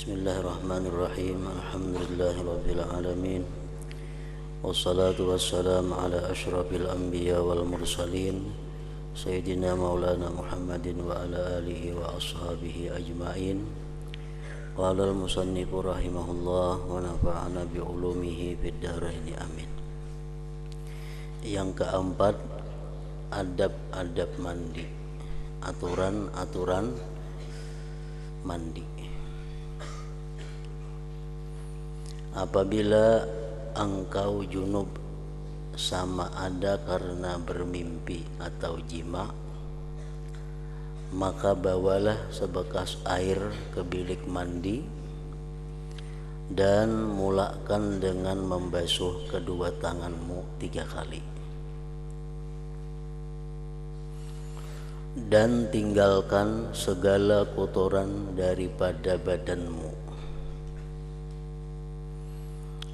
Bismillahirrahmanirrahim. Alhamdulillahirabbil alamin. Wassalatu wassalamu ala asyrafil anbiya wal mursalin Sayyidina Maulana Muhammadin wa ala alihi wa ashabihi ajma'in. Qala al-musannifu rahimahullah wa nafa'ana bi ulumihi fid dharain amin. Yang keempat, adab-adab mandi, aturan-aturan mandi. Apabila engkau junub, sama ada karena bermimpi atau jima, maka bawalah sebekas air ke bilik mandi dan mulakan dengan membasuh kedua tanganmu 3 kali, dan tinggalkan segala kotoran daripada badanmu.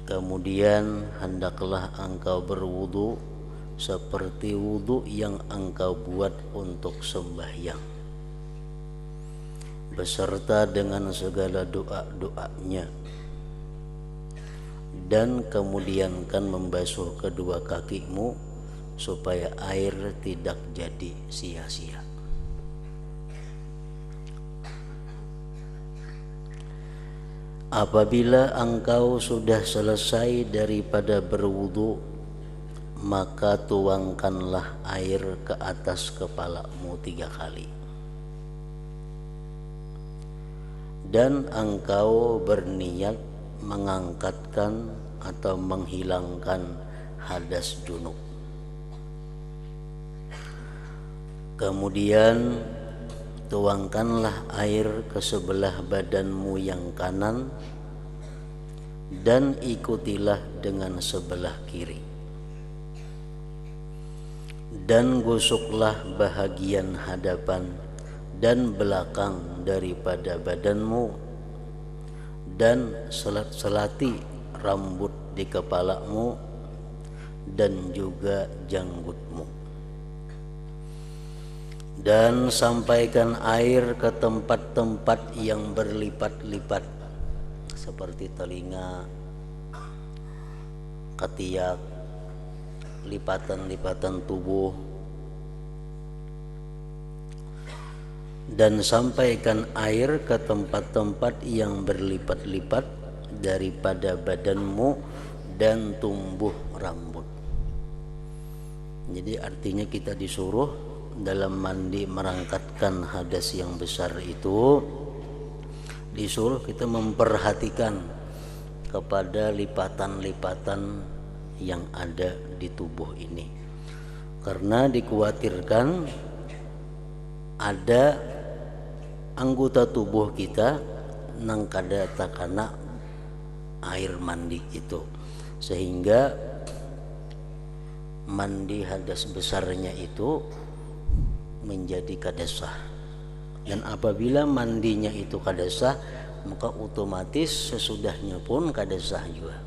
Kemudian hendaklah engkau berwudu seperti wudu yang engkau buat untuk sembahyang, beserta dengan segala doa-doanya, dan kemudian kan membasuh kedua kakimu supaya air tidak jadi sia-sia. Apabila engkau sudah selesai daripada berwudu, maka tuangkanlah air ke atas kepalamu 3 kali, dan engkau berniat mengangkatkan atau menghilangkan hadas junub. Kemudian tuangkanlah air ke sebelah badanmu yang kanan dan ikutilah dengan sebelah kiri, dan gosoklah bahagian hadapan dan belakang daripada badanmu, dan selati rambut di kepalamu dan juga janggutmu, dan sampaikan air ke tempat-tempat yang berlipat-lipat seperti telinga, ketiak, lipatan-lipatan tubuh, dan sampaikan air ke tempat-tempat yang berlipat-lipat daripada badanmu dan tumbuh rambut. Jadi artinya kita disuruh dalam mandi merangkatkan hadas yang besar itu, disuruh kita memperhatikan kepada lipatan-lipatan yang ada di tubuh ini, karena dikhawatirkan ada anggota tubuh kita nang kada takana air mandi itu, sehingga mandi hadas besarnya itu menjadi kada sah. Dan apabila mandinya itu kada sah, maka otomatis sesudahnya pun kada sah juga.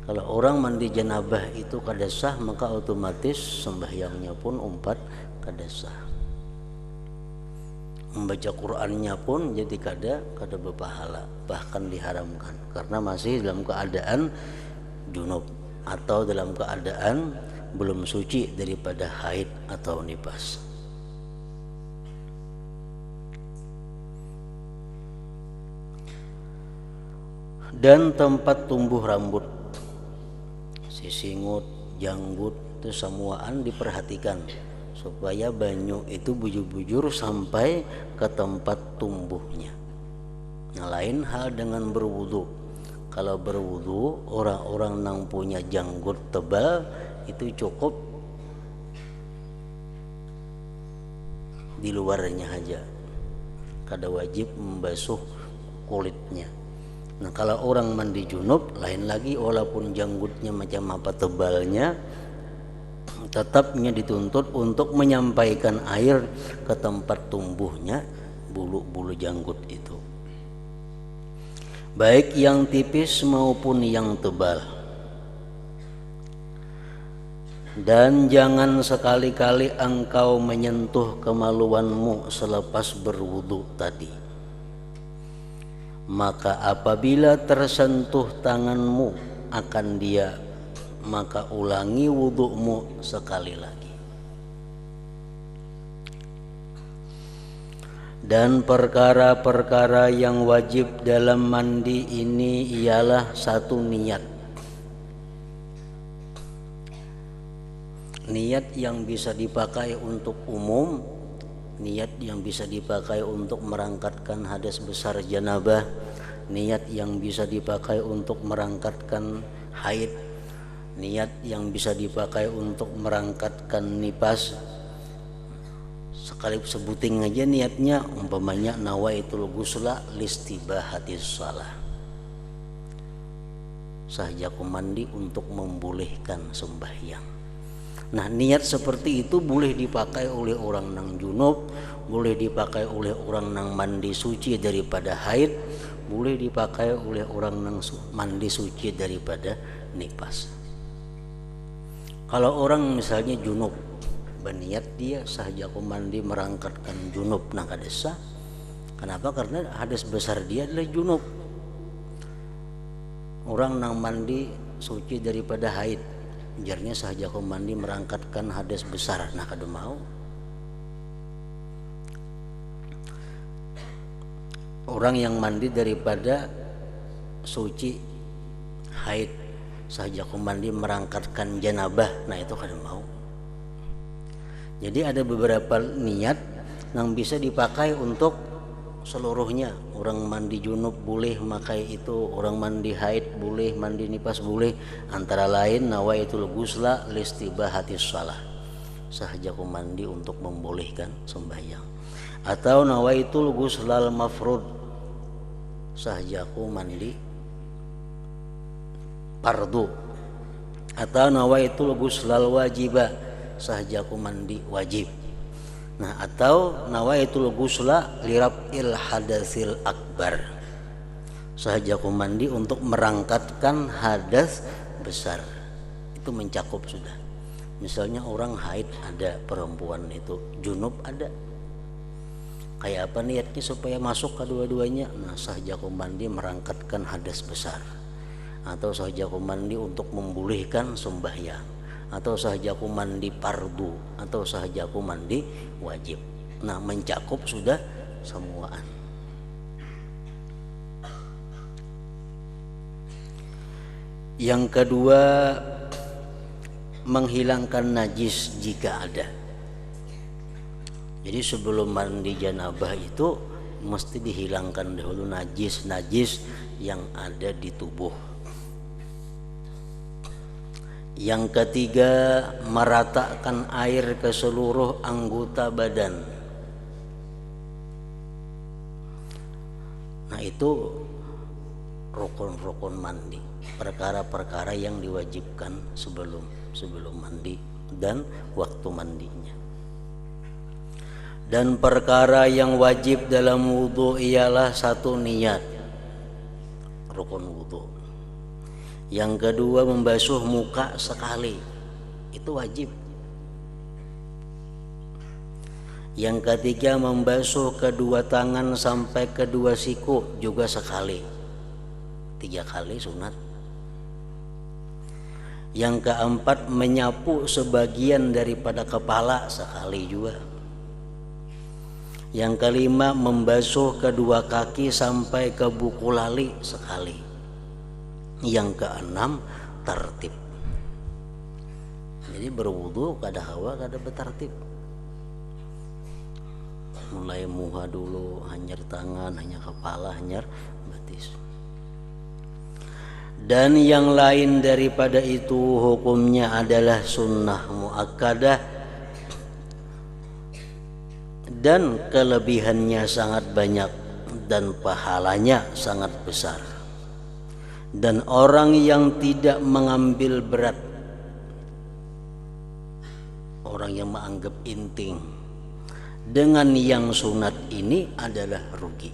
Kalau orang mandi janabah itu kada sah, maka otomatis sembahyangnya pun umpat kada sah. Membaca Qur'annya pun jadi kada berpahala, bahkan diharamkan, karena masih dalam keadaan junub atau dalam keadaan belum suci daripada haid atau nifas. Dan tempat tumbuh rambut, sisingut, janggut itu semuaan diperhatikan supaya banyu itu bujur-bujur sampai ke tempat tumbuhnya. Nah, lain hal dengan berwudu. Kalau berwudu, orang-orang yang punya janggut tebal itu cukup di luarnya aja, kada wajib membasuh kulitnya. Nah, kalau orang mandi junub lain lagi, walaupun janggutnya macam apa tebalnya, tetapnya dituntut untuk menyampaikan air ke tempat tumbuhnya bulu-bulu janggut itu, baik yang tipis maupun yang tebal. Dan jangan sekali-kali engkau menyentuh kemaluanmu selepas berwudu tadi. maka apabila tersentuh tanganmu akan dia, maka ulangi wudu'mu sekali lagi. Dan perkara-perkara yang wajib dalam mandi ini ialah satu, niat. Niat yang bisa dipakai untuk umum, niat yang bisa dipakai untuk merangkatkan hadas besar janabah, niat yang bisa dipakai untuk merangkatkan haid, niat yang bisa dipakai untuk merangkatkan nifas. Sekali sebuting aja niatnya, umpamanya nawaitul ghusla listibahatis shalah, sahjaku mandi untuk membolehkan sembahyang. Nah, niat seperti itu boleh dipakai oleh orang nang junub, boleh dipakai oleh orang nang mandi suci daripada haid, boleh dipakai oleh orang nang mandi suci daripada nifas. Kalau orang misalnya junub, berniat dia sahjaku mandi merangkatkan junub nang kadesa. Kenapa? Karena hadas besar dia adalah junub. Orang nang mandi suci daripada haid, jarnya sahjaku mandi merangkatkan hadas besar, nah kada mau. Orang yang mandi daripada suci haid, sahjaku mandi merangkatkan janabah, nah itu kada mau. Jadi ada beberapa niat yang bisa dipakai untuk seluruhnya. Orang mandi junub boleh memakai itu, orang mandi haid boleh, mandi nifas boleh. Antara lain nawaitul ghusla listibahatis shalah, sahjaku mandi untuk membolehkan sembahyang. Atau nawaitul ghuslal mafrud, sahjaku mandi fardu. Atau nawaitul ghuslal wajibah, sahjaku mandi wajib. Nah, atau nawaitul ghusla liraf'il hadatsil akbar, sahjaku mandi untuk merangkatkan hadas besar. Itu mencakup sudah. Misalnya orang haid ada, perempuan itu junub ada. Kayak apa niatnya supaya masuk kedua-duanya? Nah, sahjaku mandi merangkatkan hadas besar, atau sahjaku mandi untuk membolehkan sembahyang, atau sahjaku mandi fardu, atau sahjaku mandi wajib. Nah, mencakup sudah semuaan. Yang kedua, menghilangkan najis jika ada. Jadi sebelum mandi janabah itu mesti dihilangkan dahulu najis-najis yang ada di tubuh. Yang ketiga, meratakan air ke seluruh anggota badan. Nah, itu rukun-rukun mandi, perkara-perkara yang diwajibkan sebelum mandi dan waktu mandinya. Dan perkara yang wajib dalam wudu ialah satu, niat, rukun wudu. Yang kedua, membasuh muka sekali, itu wajib. Yang ketiga, membasuh kedua tangan sampai kedua siku juga sekali, 3 kali sunat. Yang keempat, menyapu sebagian daripada kepala sekali juga. Yang kelima, membasuh kedua kaki sampai ke buku lali sekali. Yang keenam, tertib. Jadi berwudu kada hawa kada bertertib. Mulai muha dulu, hanyar tangan, hanyar kepala, hanyar batis. Dan yang lain daripada itu hukumnya adalah sunnah muakkadah, dan kelebihannya sangat banyak dan pahalanya sangat besar. Dan orang yang tidak mengambil berat, orang yang menganggap inting dengan yang sunat ini adalah rugi.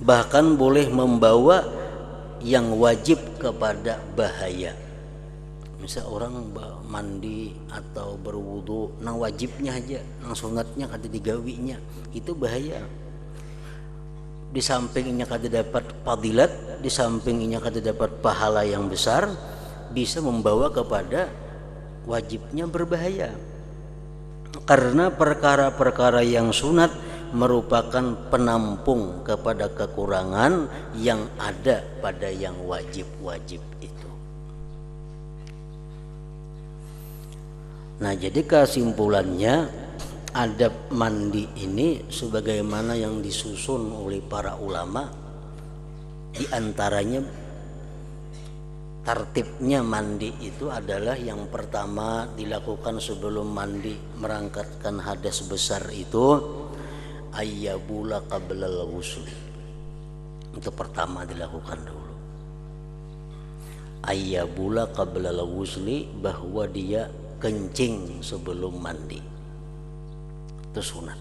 Bahkan boleh membawa yang wajib kepada bahaya. Misal orang mandi atau berwudu nang wajibnya aja, nang sunatnya kada digawinya, itu bahaya. Di sampingnya kada dapat fadilat, di sampingnya kada dapat pahala yang besar, bisa membawa kepada wajibnya berbahaya. Karena perkara-perkara yang sunat merupakan penampung kepada kekurangan yang ada pada yang wajib-wajib itu. Nah, jadi kesimpulannya adab mandi ini sebagaimana yang disusun oleh para ulama, di antaranya tertibnya mandi itu adalah yang pertama dilakukan sebelum mandi merangkatkan hadas besar itu ayyabula qablal ghusl. Itu pertama dilakukan dulu. Ayyabula qablal ghusli, bahwa dia kencing sebelum mandi. Itu sunat.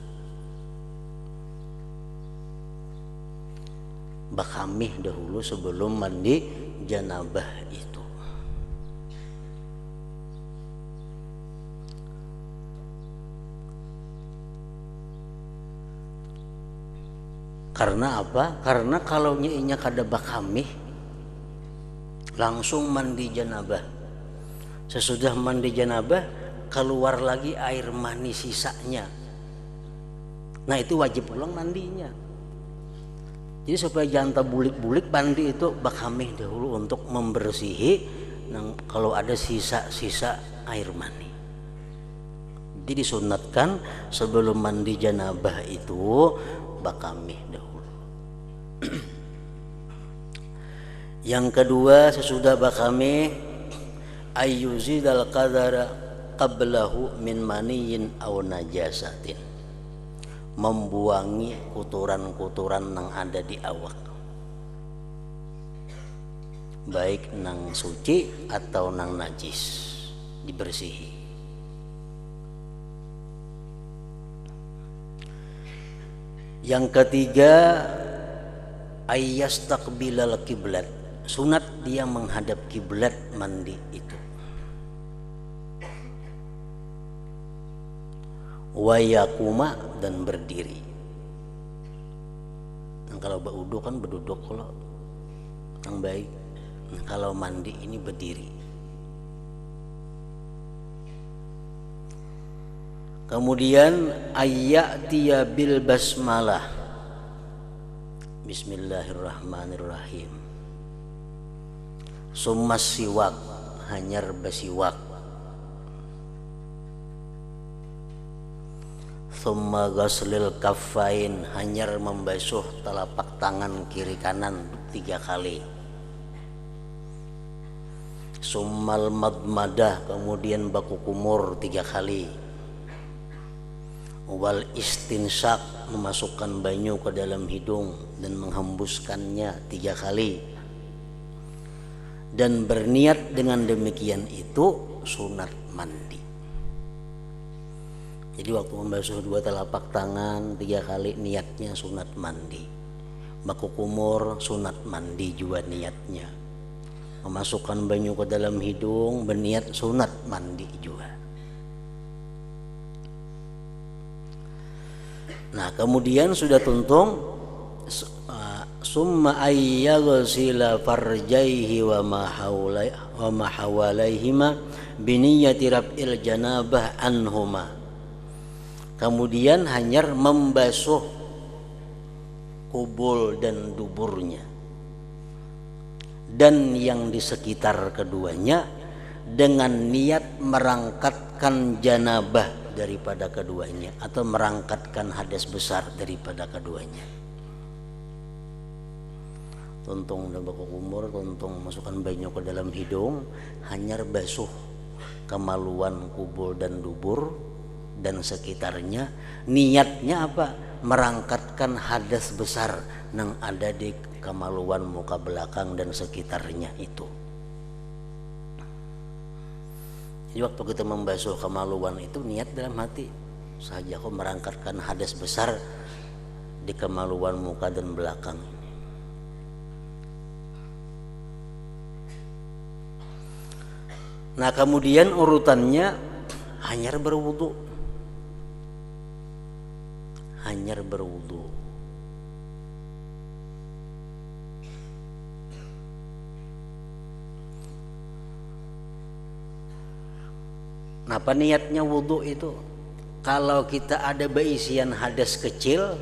Bakamih dahulu sebelum mandi janabah itu. Karena apa? Karena kalau nyiinya kada bakamih langsung mandi janabah. Sesudah mandi janabah keluar lagi air mani sisanya. Nah, itu wajib ulang mandinya. Jadi supaya jangan bulik-bulik mandi itu bakamih dahulu untuk membersihi kalau ada sisa-sisa air mani. Jadi disunatkan sebelum mandi janabah itu bakamih dahulu. Yang kedua, sesudah bakamih ayyuzidal qadara qablahu min maniyin aw najasatin, membuangi kotoran-kotoran yang ada di awak, baik nang suci atau nang najis, dibersihi. Yang ketiga ayyastaqbilal kiblat, sunat dia menghadap kiblat mandi itu. Wayakuma, dan berdiri. Kalau berwudu kan berduduk, kalau yang baik. Kalau mandi ini berdiri. Kemudian ayyatiya bil basmalah, bismillahirrahmanirrahim. Summas siwak, hanyar basiwak. Thumma ghaslil kaffain, hanyar membasuh telapak tangan kiri kanan 3 kali. Summal madmadah, kemudian baku kumur 3 kali. Wal istinsak, memasukkan banyu ke dalam hidung dan menghembuskannya 3 kali. Dan berniat dengan demikian itu sunat mandi. Jadi waktu membasuh 2 telapak tangan 3 kali niatnya sunat mandi. Baku kumur sunat mandi juga niatnya. Memasukkan banyu ke dalam hidung berniat sunat mandi juga. Nah, kemudian sudah tuntung summa ayyaghsila farjaihi wa ma hawalaihima biniyati rab'il janabah anhuma. Kemudian hanyar membasuh kubul dan duburnya dan yang di sekitar keduanya dengan niat merangkatkan janabah daripada keduanya atau merangkatkan hadas besar daripada keduanya. Tuntung dan baku kumur, tuntung masukkan banyu ke dalam hidung, hanyar basuh kemaluan kubul dan dubur dan sekitarnya. Niatnya apa? Merangkatkan hadas besar yang ada di kemaluan muka belakang dan sekitarnya itu. Jadi waktu kita membasuh kemaluan itu niat dalam hati saja, aku merangkatkan hadas besar di kemaluan muka dan belakang. Nah kemudian urutannya hanyar berwudu. Hanyar berwudu. Nah apa niatnya wudu itu? Kalau kita ada beisian hadas kecil,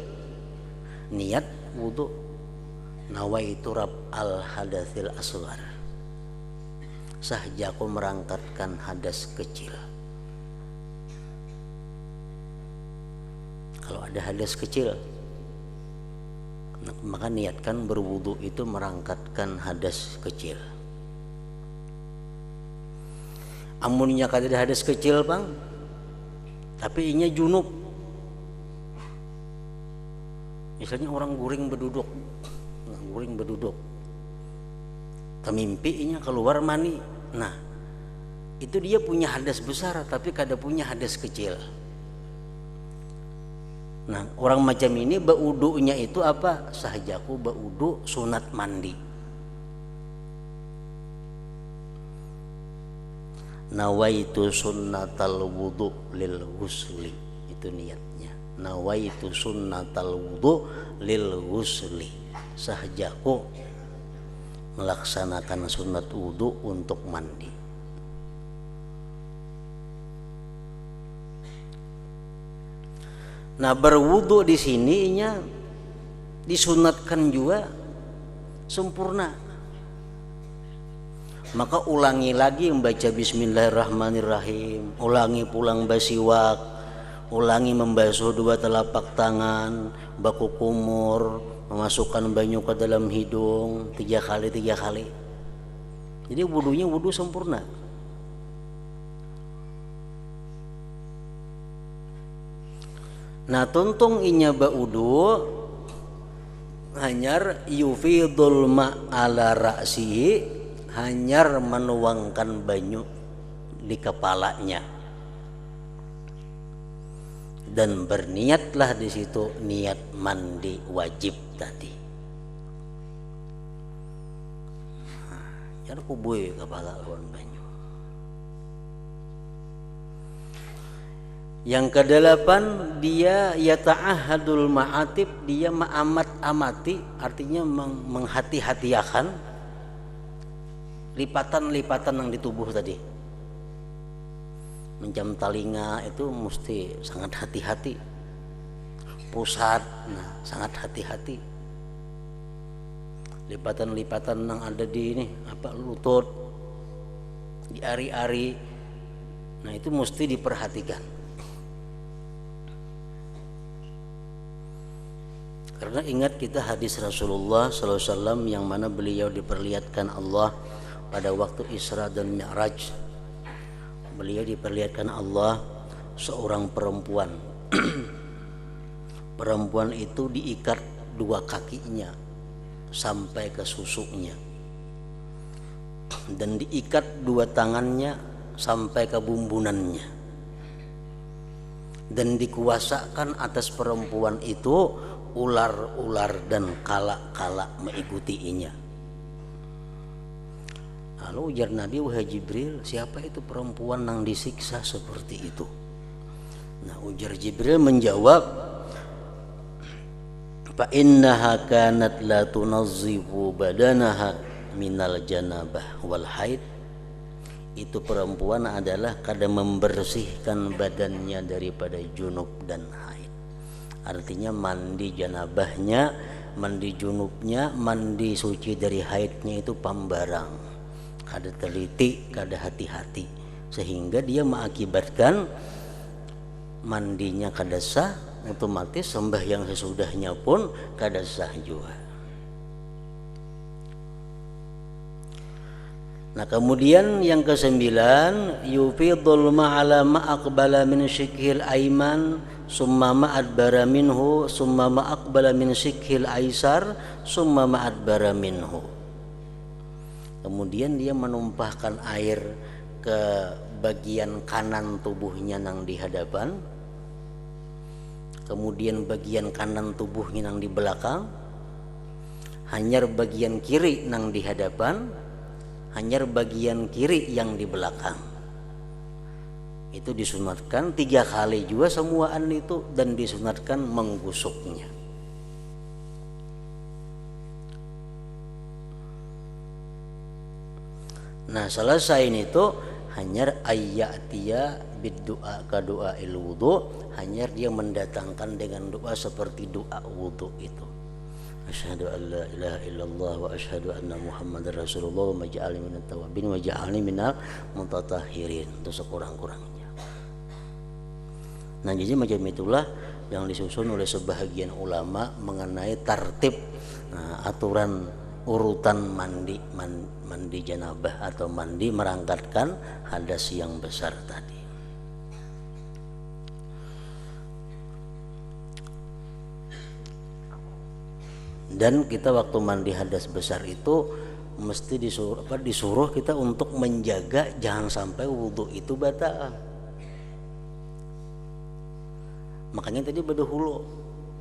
niat wudu. Nawaitu rab al hadatsil asghar. Sahja aku merangkatkan hadas kecil. Kalau ada hadas kecil, maka niatkan berwudu itu merangkatkan hadas kecil. Amunnya kada ada hadas kecil bang, tapi inya junub. Misalnya orang guring berduduk, kemimpi inya keluar mani. Nah, itu dia punya hadas besar, tapi kada punya hadas kecil. Nah, orang macam ini baudunya itu apa? Sahajaku baudu sunat mandi. Nawaitu sunnatal wudu lil ghusli, itu niatnya. Nawaitu sunnatal wudu lil ghusli. Sahajaku melaksanakan sunat wudu untuk mandi. Nah, berwudu di sininya disunatkan juga sempurna. Maka ulangi lagi membaca bismillahirrahmanirrahim, ulangi pulang basiwak, ulangi membasuh dua telapak tangan, baku kumur, memasukkan banyu ke dalam hidung 3 kali. Jadi wudunya wudu sempurna. Nah tuntung inya baudu hanyar yufidul ma'ala ra'sihi, hanyar menuangkan banyu di kepalanya, dan berniatlah di situ niat mandi wajib tadi. Jangan kubui kepala lawan banyu. Yang kedelapan, dia yata'ahadul ma'atib, dia amati, artinya menghati-hatiakan lipatan-lipatan yang di tubuh tadi. Menjam telinga itu mesti sangat hati-hati. Pusat, nah sangat hati-hati. Lipatan-lipatan yang ada di ini, lutut, di ari-ari, nah itu mesti diperhatikan. Karena ingat kita hadis Rasulullah SAW yang mana beliau diperlihatkan Allah pada waktu Isra dan Mi'raj. Beliau diperlihatkan Allah seorang perempuan. Perempuan itu diikat 2 kakinya sampai ke susuknya, dan diikat 2 tangannya sampai ke bumbunannya, dan dikuasakan atas perempuan itu ular-ular dan kala-kala mengikutinya. Lalu ujar Nabi, wahai Jibril, siapa itu perempuan yang disiksa seperti itu? Nah ujar Jibril menjawab, fa innaha kanat la tunazzifu badanaha minal janabah wal haid. Itu perempuan adalah kadang membersihkan badannya daripada junub dan haid. Artinya mandi janabahnya, mandi junubnya, mandi suci dari haidnya itu pambarang, kada teliti, kada hati-hati, sehingga dia mengakibatkan mandinya kada sah, otomatis sembahyang sesudahnya pun kada sah juga. Nah kemudian yang ke-9, yufidul ma'ala ma'aqbala min syikhil aiman summa ma'adbara minhu summa ma'aqbala min syikhil aisar summa ma'adbara minhu. Kemudian dia menumpahkan air ke bagian kanan tubuhnya yang di hadapan, kemudian bagian kanan tubuhnya yang di belakang, hanyar bagian kiri yang di hadapan, hanya bagian kiri yang di belakang. Itu disunatkan 3 kali juga semuaan itu, dan disunatkan menggusuknya. Nah selesai itu hanya ayyatia biddu'a ka du'ail wudu, hanya dia mendatangkan dengan doa seperti doa wudu itu. Asyhadu an la ilaha illallah wa asyhadu anna muhammadar rasulullah wa maj'alni minat tawabin wa ja'alni minal mutatahhirin, itu sekurang-kurangnya. Nah jadi macam itulah yang disusun oleh sebahagian ulama mengenai tertib aturan urutan mandi janabah atau mandi merangkatkan hadas yang besar tadi. Dan kita waktu mandi hadas besar itu mesti disuruh kita untuk menjaga jangan sampai wudhu itu batal. Makanya tadi bedahulu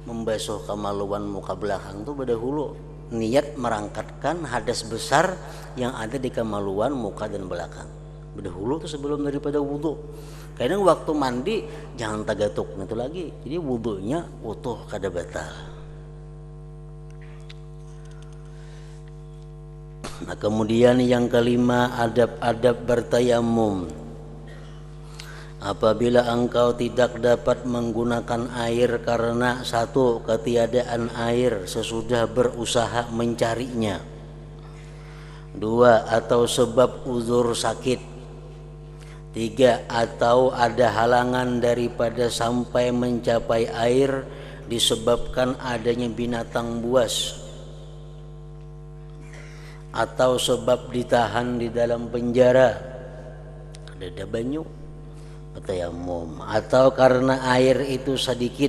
membasuh kemaluan muka belakang itu bedahulu niat merangkatkan hadas besar yang ada di kemaluan muka dan belakang. Bedahulu itu sebelum daripada wudhu. Kadang waktu mandi jangan tagatuk itu lagi. Jadi wudhunya utuh kada batal. Nah kemudian yang kelima, adab-adab bertayamum. Apabila engkau tidak dapat menggunakan air karena satu, ketiadaan air sesudah berusaha mencarinya, dua, atau sebab uzur sakit, tiga, atau ada halangan daripada sampai mencapai air disebabkan adanya binatang buas, atau sebab ditahan di dalam penjara, ada banyu, tayamum, atau karena air itu sedikit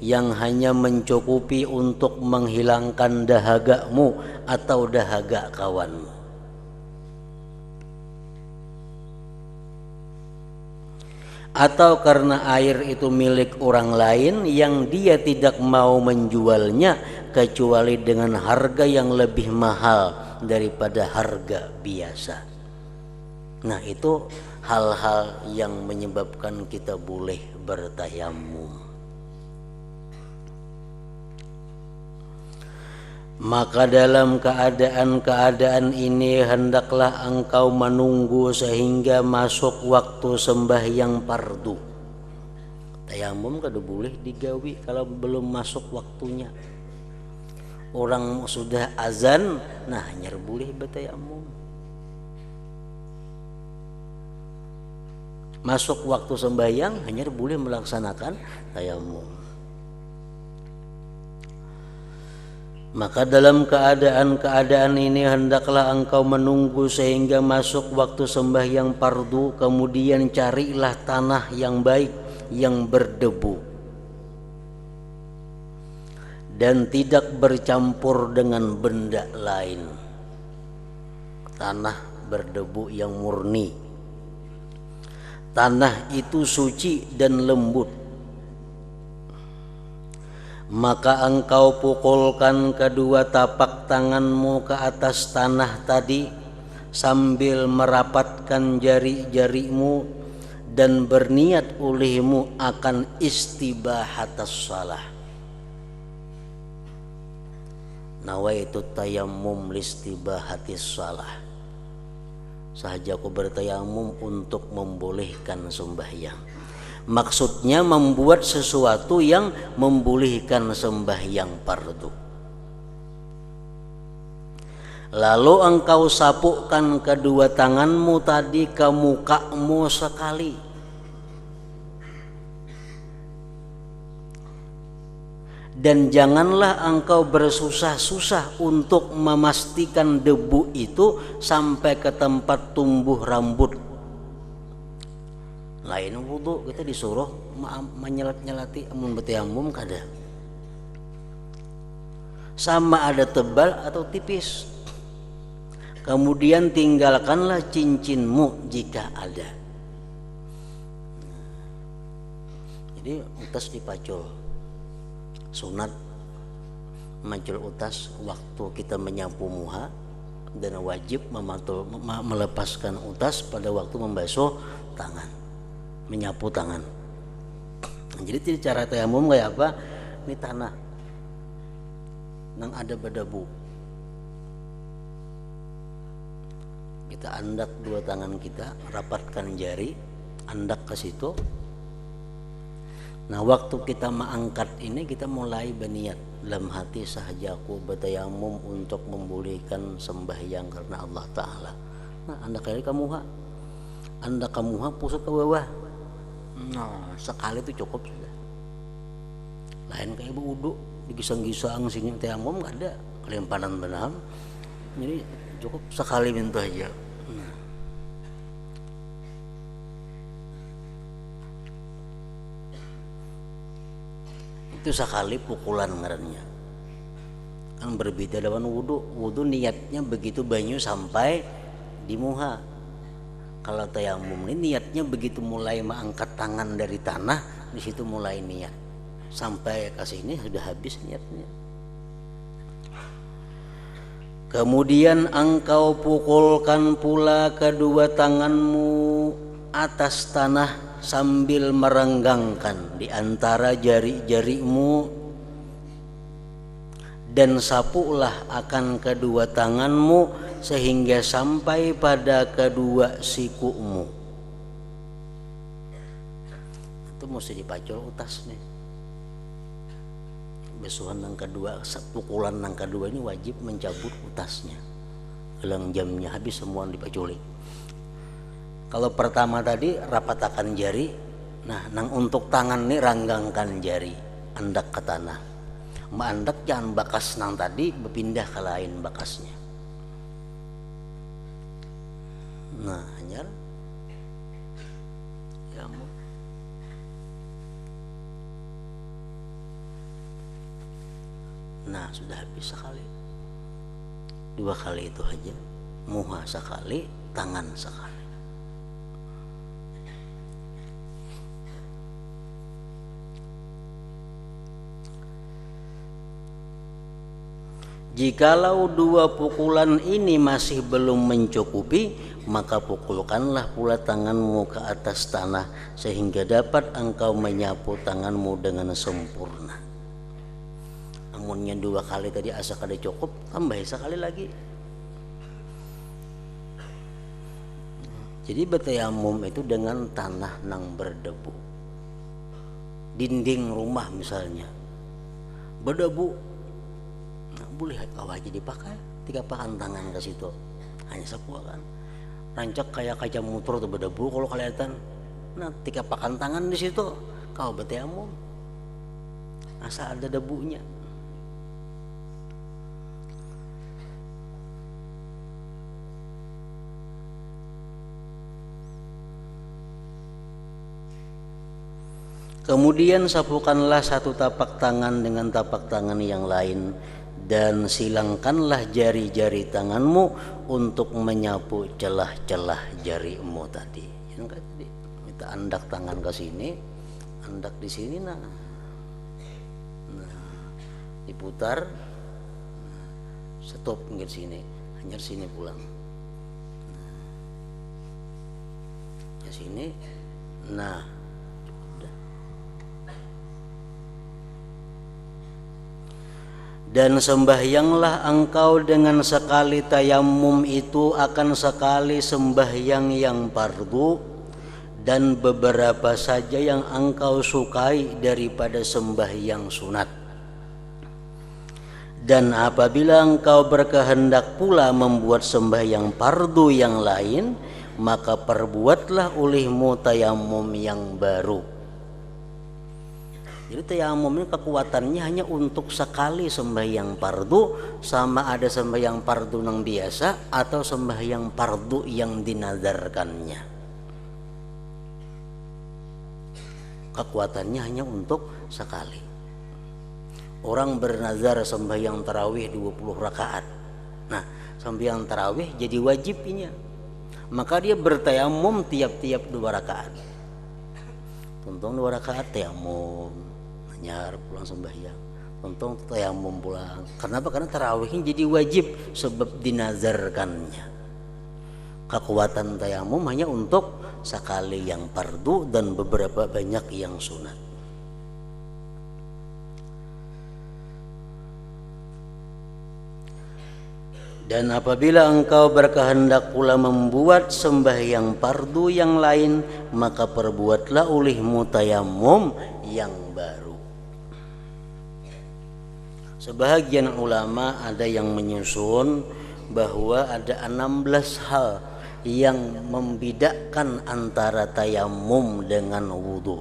yang hanya mencukupi untuk menghilangkan dahagamu atau dahaga kawanmu, atau karena air itu milik orang lain yang dia tidak mau menjualnya kecuali dengan harga yang lebih mahal daripada harga biasa. Nah itu hal-hal yang menyebabkan kita boleh bertayamum. Maka dalam keadaan-keadaan ini hendaklah engkau menunggu sehingga masuk waktu sembahyang fardu. Tayamum kada boleh digawi kalau belum masuk waktunya. Orang sudah azan, nah hanya boleh bertayamum. Masuk waktu sembahyang hanya boleh melaksanakan tayamum. Maka dalam keadaan-keadaan ini hendaklah engkau menunggu sehingga masuk waktu sembahyang fardu, kemudian carilah tanah yang baik yang berdebu dan tidak bercampur dengan benda lain. Tanah berdebu yang murni. Tanah itu suci dan lembut. Maka engkau pukulkan kedua tapak tanganmu ke atas tanah tadi sambil merapatkan jari-jarimu dan berniat olehmu akan istibahatas salah. Nawaitu tayammum listibahatis salah. Sahaja aku bertayamum untuk membolehkan sembahyang. Maksudnya membuat sesuatu yang membolehkan sembahyang fardu. Lalu engkau sapukkan kedua tanganmu tadi ke mukamu sekali. Dan janganlah engkau bersusah-susah untuk memastikan debu itu sampai ke tempat tumbuh rambut. Lain wudu kita disuruh menyelat-nyelati amun bertayamum kada. Sama ada tebal atau tipis. Kemudian tinggalkanlah cincinmu jika ada. Jadi utas dipacul. Sunat macul utas waktu kita menyapu muha dan wajib melepaskan utas pada waktu membasuh tangan, menyapu tangan. Jadi cara tayamum kayak apa? Ini tanah nang ada berdebu, kita andak dua tangan kita, rapatkan jari, andak ke situ. Nah, waktu kita mengangkat ini kita mulai berniat dalam hati, sahajaku bertayamum untuk memulihkan sembahyang karena Allah Ta'ala. Nah, anda kali kamu pusat ke bawah. Nah, sekali itu cukup sudah. Lain kayak wudu digisang-gisang sini tayamum nggak ada, kelimpanan benam. Jadi cukup sekali minta aja. Nah. Itu sekali pukulan ngarannya. Kan berbeda dengan wudu. Wudu niatnya begitu banyu sampai di muha. Kalau tayamum ini niatnya begitu mulai mengangkat tangan dari tanah, di situ mulai niat. Sampai ke sini sudah habis niatnya. Kemudian engkau pukulkan pula kedua tanganmu atas tanah sambil merenggangkan di antara jari-jarimu, dan sapulah akan kedua tanganmu sehingga sampai pada kedua sikumu. Itu mesti dipacul utas nih. Besuhan yang kedua, pukulan yang kedua ini wajib mencabut utasnya. Gelang jamnya habis semua dipaculi. Kalau pertama tadi rapatakan jari, nah nang untuk tangan nih ranggangkan jari, andak ke tanah. Andak jangan bakas nang tadi berpindah ke lain bakasnya. Nah, hanyar ya mau. Nah, sudah habis sekali. Dua kali itu aja. Muha sekali, tangan sekali. Jikalau dua pukulan ini masih belum mencukupi, maka pukulkanlah pula tanganmu ke atas tanah sehingga dapat engkau menyapu tanganmu dengan sempurna. Amunnya dua kali tadi asa kada cukup, tambah sekali lagi. Jadi bertayamum itu dengan tanah nang berdebu. Dinding rumah misalnya berdebu, boleh kawah jadi pakai, tiga pakan tangan ke situ, hanya sebuah kan. Rancak kayak kaca motor tuh berdebu kalau kelihatan. Nah, tiga pakan tangan di situ, kau bertayamum, asal ada debunya. Kemudian sapukanlah satu tapak tangan dengan tapak tangan yang lain, dan silangkanlah jari-jari tanganmu untuk menyapu celah-celah jarimu tadi. Yang tadi kita andak tangan ke sini, andak di sini, nah diputar, stop pinggir sini, hanya sini pulang, ke sini, nah. Dan sembahyanglah engkau dengan sekali tayamum itu akan sekali sembahyang yang fardu, dan beberapa saja yang engkau sukai daripada sembahyang sunat. Dan apabila engkau berkehendak pula membuat sembahyang fardu yang lain, maka perbuatlah olehmu tayamum yang baru. Jadi tayamum ini kekuatannya hanya untuk sekali sembahyang fardu, sama ada sembahyang fardu yang biasa atau sembahyang fardu yang dinadarkannya. Kekuatannya hanya untuk sekali. Orang bernazar sembahyang tarawih 20 rakaat. Nah, sembahyang tarawih jadi wajibnya. Maka dia bertayamum tiap-tiap 2 rakaat. Tuntung 2 rakaat tayamum, nyar pulang sembahyang. untung tayamum pulang. Kenapa? Karena tarawihnya jadi wajib sebab dinazarkannya. Kekuatan tayamum hanya untuk sekali yang fardu dan beberapa banyak yang sunat. Dan apabila engkau berkehendak pula membuat sembahyang fardu yang lain, maka perbuatlah olehmu tayamum yang baru. Sebahagian ulama ada yang menyusun bahwa ada 16 hal yang membedakan antara tayamum dengan wudu.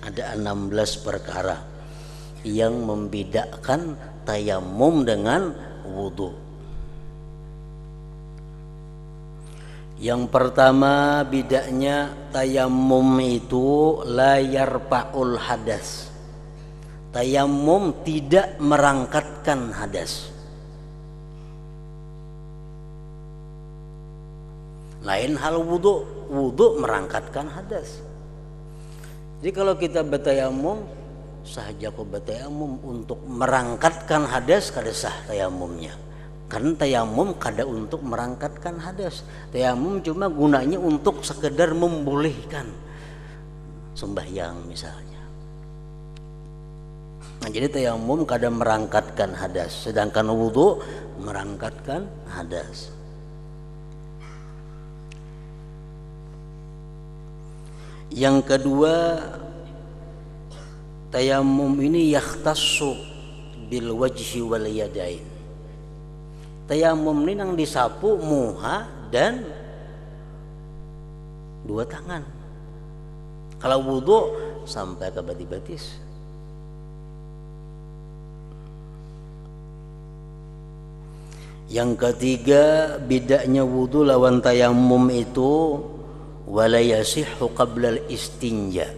Ada 16 perkara yang membedakan tayamum dengan wudu. Yang pertama bedanya, tayamum itu la yarfa'ul hadas. Tayamum tidak merangkatkan hadas. Lain hal wudu, wudu merangkatkan hadas. Jadi kalau kita bertayamum, sahaja kau bertayamum untuk merangkatkan hadas, kada sah tayamumnya. Karena tayamum kada untuk merangkatkan hadas. Tayamum cuma gunanya untuk sekedar membolehkan sembahyang misalnya. Nah, jadi tayamum kada merangkatkan hadas, sedangkan wudu merangkatkan hadas. Yang kedua, tayamum ini yakhtassu bil wajhi wal yadain. Tayamum ini yang disapu muha dan dua tangan. Kalau wudu sampai ke batis-batis. Yang ketiga, bedanya wudu lawan tayamum itu wala yasihhu qabla al-istinja.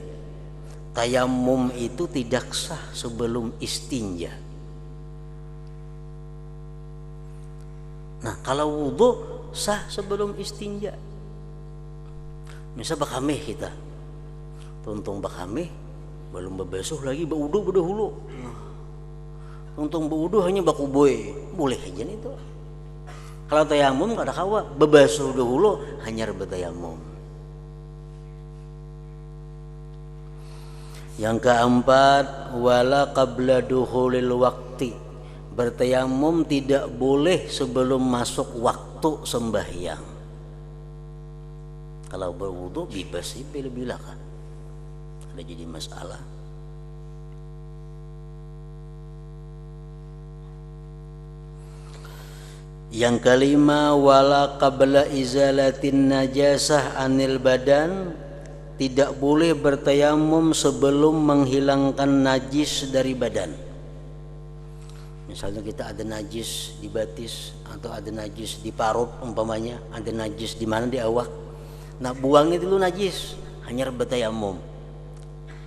Tayamum itu tidak sah sebelum istinja. Nah, kalau wudu sah sebelum istinja. Misal bakameh kita, tuntung bakameh belum berbasuh lagi baudu berdahulu. Tuntung baudu hanya bakuboy, boleh aja nih itu. Kalau tayamum kada kawa, berbasuh dahulu hanya bertayamum. Yang keempat, wala qabla duhulil waqti. Bertayamum tidak boleh sebelum masuk waktu sembahyang. Kalau berwudu bebas sih bila-bila kan. Ada jadi masalah. Yang kelima, wala qabla izalatin najasah anil badan. Tidak boleh bertayamum sebelum menghilangkan najis dari badan. Misalnya kita ada najis di batis atau ada najis di parut umpamanya, ada najis di mana di awak. Nah, buang itu dulu najis, hanya bertayamum.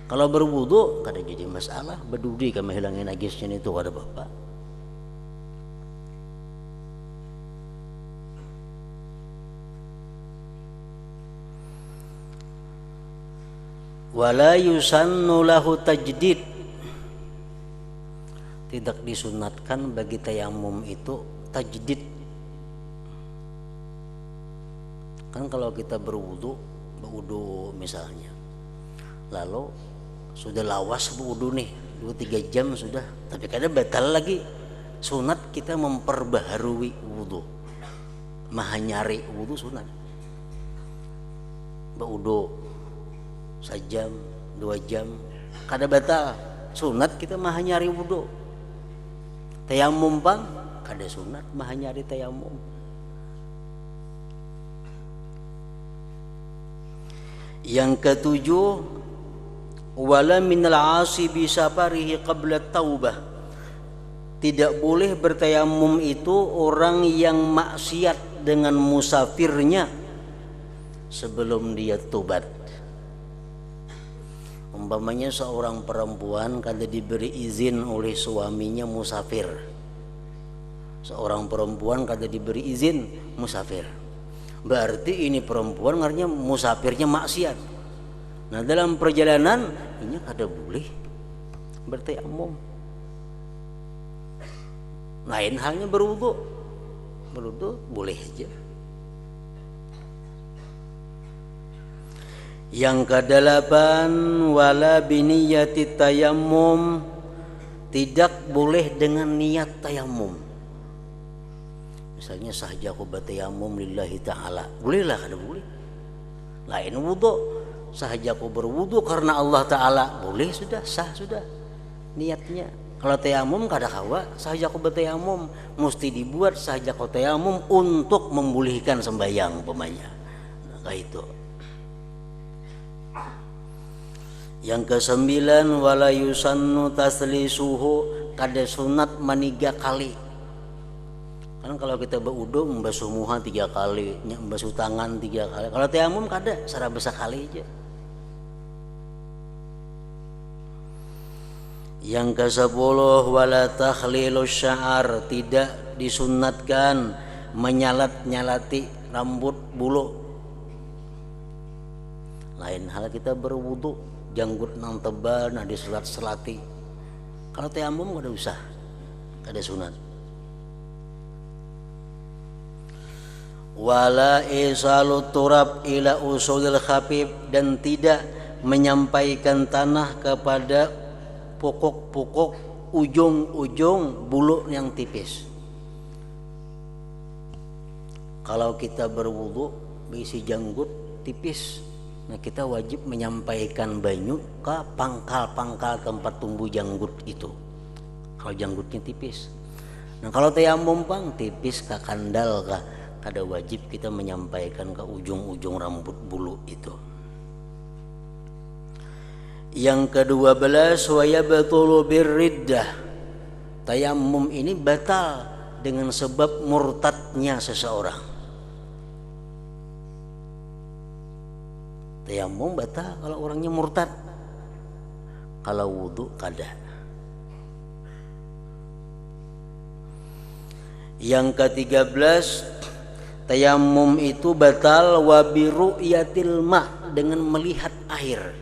Kalau berwudu kada jadi masalah, berdudi kami hilangin najisnya itu kada apa-apa. Wala yusannu lahu tajdid. Tidak disunatkan bagi tayamum itu tajdid. Kan kalau kita berwudu misalnya, lalu sudah lawas berwudu nih 2-3 jam sudah, tapi kadang batal lagi. Sunat kita memperbaharui wudu, mahanyari wudu sunat. Berwudu sejam, 2 jam, kada batal. Sunat kita maha nyari wudu. Tayamum pang kada sunat maha nyari tayamum. Yang ketujuh, wala minal asibi safarihi qabla taubah. Tidak boleh bertayamum itu orang yang maksiat dengan musafirnya sebelum dia tobat. Umpamanya seorang perempuan kada diberi izin oleh suaminya musafir. Seorang perempuan kada diberi izin musafir. Berarti ini perempuan artinya musafirnya maksiat. Nah, dalam perjalanan ini kada boleh bertayamum. Lain halnya berwudu. Berwudu boleh aja. Yang kedelapan, wala biniyati tayammum, tidak boleh dengan niat tayamum. Misalnya sahaja aku bertayamum lillahi ta'ala, bolehlah, kada boleh. Lain wudu, sahaja aku berwudu karena Allah Ta'ala, boleh, sudah sah sudah niatnya. Kalau tayamum kada kawa, sahaja aku bertayamum, mesti dibuat sahaja aku tayamum untuk memulihkan sembahyang umpamanya. Nah, itu. Yang kesembilan, wala yusannu taslisuhu, kada sunat maniga kali. Kan kalau kita berwudu membasuh muha 3 kali, membasuh tangan 3 kali. Kalau tayamum kada, secara besar kali aja. Yang ke-10, wala takhlilus sya'ar, tidak disunatkan menyalat-nyalati rambut bulu. Lain hal kita berwudu, janggut nang tebal, nah diselat-selati. Kalau tayamum kada usah, kada sunat. Wala isalu turab ila usulil khafif, dan tidak menyampaikan tanah kepada pokok-pokok ujung-ujung bulu yang tipis. Kalau kita berwudu berisi janggut tipis, nah kita wajib menyampaikan banyu ke pangkal-pangkal tempat tumbuh janggut itu. Kalau janggutnya tipis. Nah kalau tayamum pang tipis ke kandal kah, kada wajib kita menyampaikan ke ujung-ujung rambut bulu itu. Yang ke-12, wa yabtulu birriddah, tayamum ini batal dengan sebab murtadnya seseorang. Tayamum batal kalau orangnya murtad. Kalau wudu kada. Yang ke-13, tayamum itu batal wa biru'yatil ma', dengan melihat air.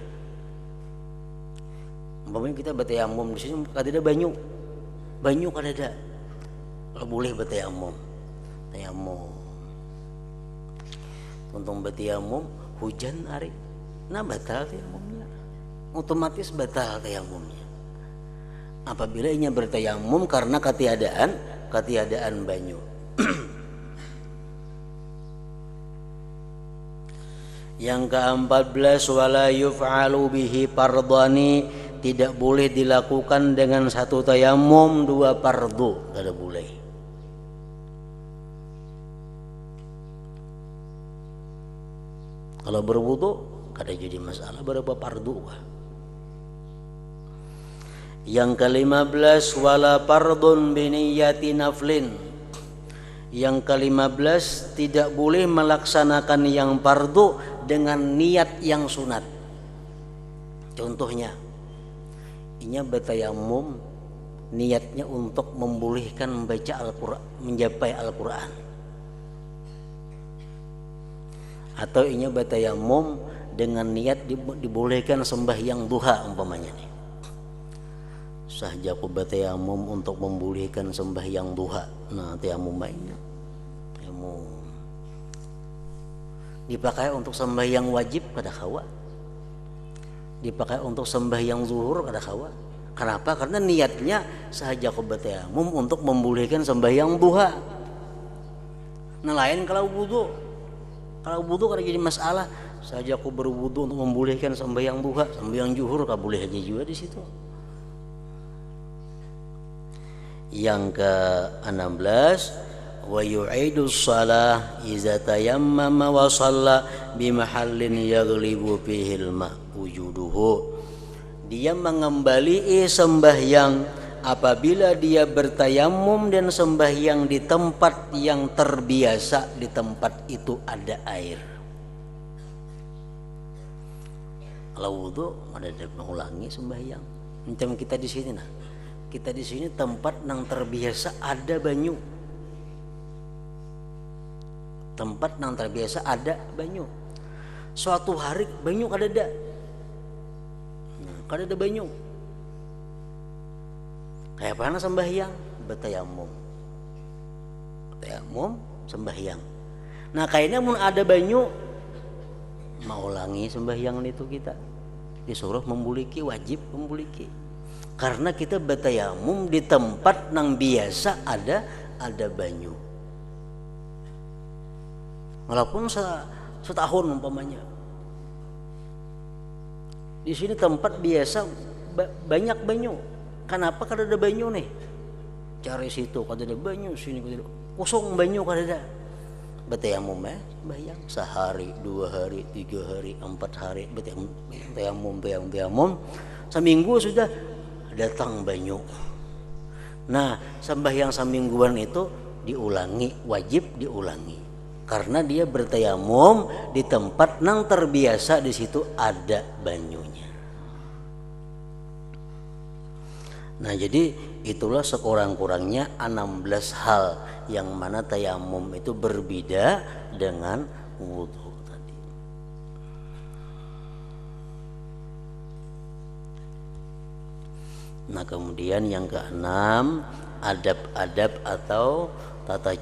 Umpamanya kita bertayamum di sini kada ada banyu. Banyu kada ada. Kalau boleh bertayamum. Tayamum. Untung bertayamum hujan hari, nah batal tayamumnya, otomatis batal tayamumnya. Apabila ia bertayamum karena ketiadaan banyu. Yang ke-14, wala yuf'alu bihi fardhani, tidak boleh dilakukan dengan satu tayamum 2 fardu, tidak boleh. Kalau berwudu kada jadi masalah berapa fardu. Yang ke-15, wala fardun biniyati naflin. Yang ke-15, tidak boleh melaksanakan yang fardu dengan niat yang sunat. Contohnya, inya bertayamum niatnya untuk membolehkan membaca Al-Qur'an, mencapai Al-Qur'an. Atau inya bertayamum dengan niat dibolehkan sembahyang duha umpamanya nih. Sahaja aku bertayamum untuk membolehkan sembahyang duha. Nah, tayamum baiknya. Tayamum dipakai untuk sembahyang wajib kada kawa. Dipakai untuk sembahyang zuhur kada kawa. Kenapa? Karena niatnya sahaja aku bertayamum untuk membolehkan sembahyang duha. Nah, lain kalau wudu. Kalau wudu kada jadi masalah. Sahaja aku berwudu untuk membolehkan sembahyang duha, sembahyang zuhur kada boleh aja juga di situ. Yang ke-16, wa yu'idus shalah iza tayammama wa shalla bi mahallin yaghlibu fihi al-ma wujuduhu. Dia mengembalikan sembahyang apabila dia bertayamum dan sembahyang di tempat yang terbiasa, di tempat itu ada air. Kalau wudu ada mengulangi sembahyang. Macam kita di sini nah. Kita di sini tempat yang terbiasa ada banyu. Tempat yang terbiasa ada banyu. Suatu hari banyu kada ada. Nah, kada ada banyu. Kayak mana sembahyang? Bertayamum. Tayamum sembahyang. Nah kayaknya mun ada banyu mau ulangi sembahyang itu kita disuruh membuliki, wajib membuliki. Karena kita bertayamum di tempat yang biasa ada banyu. Walaupun setahun umpamanya. Di sini tempat biasa banyak banyu. Kenapa kada ada banyu nih? Cari situ kada ada banyu, sini kada ada. Kosong banyu kada ada. Bertayamum bayang sehari, 2 hari, 3 hari, 4 hari bertayamum. Seminggu sudah datang banyu. Nah, sembahyang semingguan itu diulangi, wajib diulangi. Karena dia bertayamum di tempat yang terbiasa di situ ada banyunya. Nah jadi itulah sekurang-kurangnya 16 hal yang mana tayamum itu berbeda dengan wudhu tadi. Nah kemudian yang keenam, adab-adab atau tata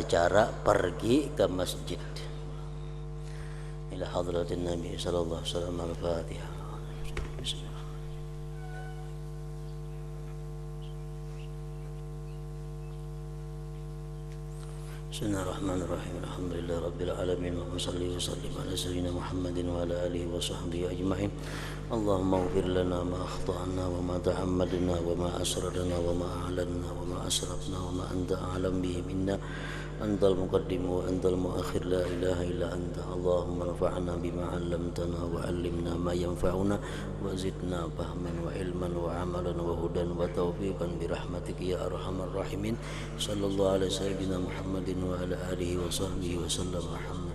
cara pergi ke masjid. Ila hadratin Nabi sallallahu alaihi wasallam. Al-Fatihah. Bismillahirrahmanirrahim. Alhamdulillah rabbil alamin. Wa salli wa sallim ala sayyidina Muhammadin wa ala alihi wa sahbihi ajma'in. Allahumma ighfir lana ma akhta'na wa ma ta'ammadna wa ma asrarna wa ma a'lanna wa ma asrafna wa ma anta a'lam bihi minna. Antal muqaddim wa antal muakhir, la ilaha illa anta. Allahumma nafa'na bima 'allamtana wa 'allimna ma yanfa'una wa zidna fahman wa ilman wa amalan wa hudan wa taufiqan bi rahmatika ya arhamar rahimin. Sallallahu alaihi sayyidina Muhammadin wa ala alihi wa sahbihi wa sallam.